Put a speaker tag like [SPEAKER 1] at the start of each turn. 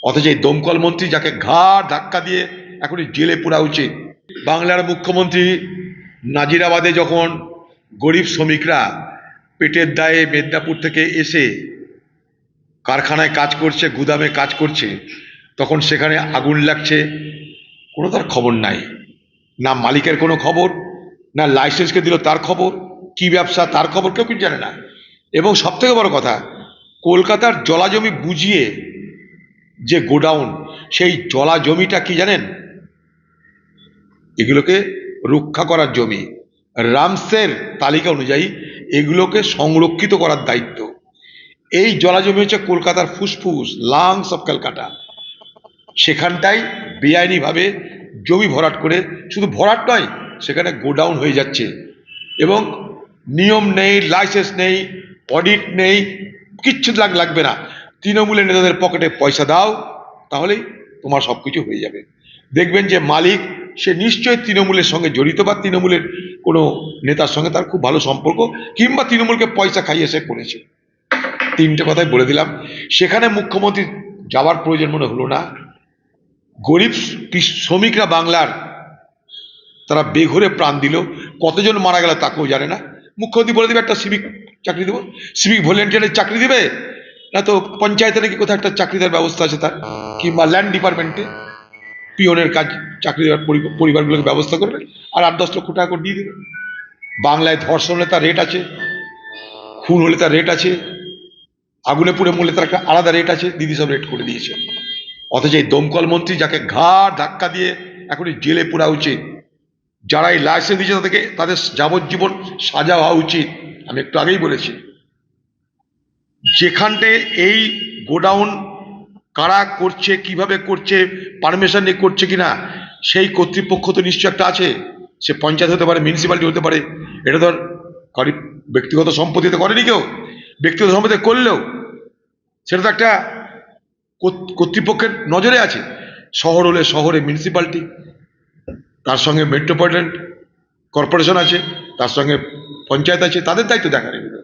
[SPEAKER 1] অথচ এই দমকল মন্ত্রী যাকে ঘাড় ধাক্কা দিয়ে এখনই জেলে পোড়া উচিত। বাংলার মুখ্যমন্ত্রী নাজিরাবাদে যখন গরিব শ্রমিকরা পেটের দায়ে মেদিনীপুর থেকে এসে কারখানায় কাজ করছে, গুদামে কাজ করছে, তখন সেখানে আগুন লাগছে, কোনো তার খবর নাই। না মালিকের কোনো খবর, না লাইসেন্সকে দিল তার খবর, কি ব্যবসা তার খবর কেউ কিছু জানে না। এবং সবথেকে বড় কথা, কলকাতার জলাজমি বুঝিয়ে যে গোডাউন, সেই জলা জমিটা কি জানেন, এগুলোকে রক্ষা করার জমি। রামসের তালিকা অনুযায়ী এগুলোকে সংরক্ষিত করার দায়িত্ব। এই জলাজমি হচ্ছে কলকাতার ফুসফুস, লাংস অফ ক্যালকাটা। সেখানটাই বেআইনিভাবে জমি ভরাট করে, শুধু ভরাট নয়, সেখানে গোডাউন হয়ে যাচ্ছে এবং নিয়ম নেই, লাইসেন্স নেই, অডিট নেই, কিচ্ছু লাগবে না। তৃণমূলের নেতাদের পকেটে পয়সা দাও, তাহলেই তোমার সব কিছু হয়ে যাবে। দেখবেন যে মালিক সে নিশ্চয়ই তৃণমূলের সঙ্গে জড়িত, বা তৃণমূলের কোনো নেতার সঙ্গে তার খুব ভালো সম্পর্ক, কিংবা তৃণমূলকে পয়সা খাইয়ে সে করেছে। তিনটে কথাই বলে দিলাম। সেখানে মুখ্যমন্ত্রী যাওয়ার প্রয়োজন মনে হলো না। গরিব শ্রমিকরা বাংলার, তারা বেঘরে প্রাণ দিল, কতজন মারা গেল তাকেও জানে না। মুখ্যমন্ত্রী বলে দেবে একটা সিভিক চাকরি দেবো, সিভিক ভলেন্টিয়ারের চাকরি দেবে, না তো পঞ্চায়েতে নাকি কোথাও একটা চাকরি দেওয়ার ব্যবস্থা আছে তার, কিংবা ল্যান্ড ডিপার্টমেন্টে পিওনের কাজ চাকরি দেওয়ার পরিবারগুলোকে ব্যবস্থা করবে, আর 8-10 লক্ষ টাকা করে দিয়ে দেবে। বাংলায় ধর্ষণ হলে তার রেট আছে, খুন হলে তার রেট আছে, আগুনে পুড়ে মরলে তার একটা আলাদা রেট আছে, দিদি সব রেট করে দিয়েছে। অথচ এই দমকল মন্ত্রী যাকে ঘাড় ধাক্কা দিয়ে এখনই জেলে পোড়া উচিত, যারা এই লাইসেন্স দিয়েছে তাদেরকে, তাদের যাবজ্জীবন সাজা হওয়া উচিত। আমি একটু আগেই বলেছি, যেখানটে এই গোডাউন কারা করছে, কিভাবে করছে, পারমিশন নিয়ে করছে কিনা, সেই কর্তৃপক্ষ তো নিশ্চয় একটা আছে। সে পঞ্চায়েত হতে পারে, মিউনিসিপ্যালিটি হতে পারে। এটা ধর ব্যক্তিগত সম্পত্তিতে করেনি কেউ, ব্যক্তিগত সম্পত্তি করলেও সেটা তো একটা কর্তৃপক্ষের নজরে আছে। শহর হলে শহরে মিউনিসিপ্যালিটি, তার সঙ্গে মেট্রোপলিটন কর্পোরেশন আছে, তার সঙ্গে পঞ্চায়েত আছে, তাদের দায়িত্ব দেখার এগুলো।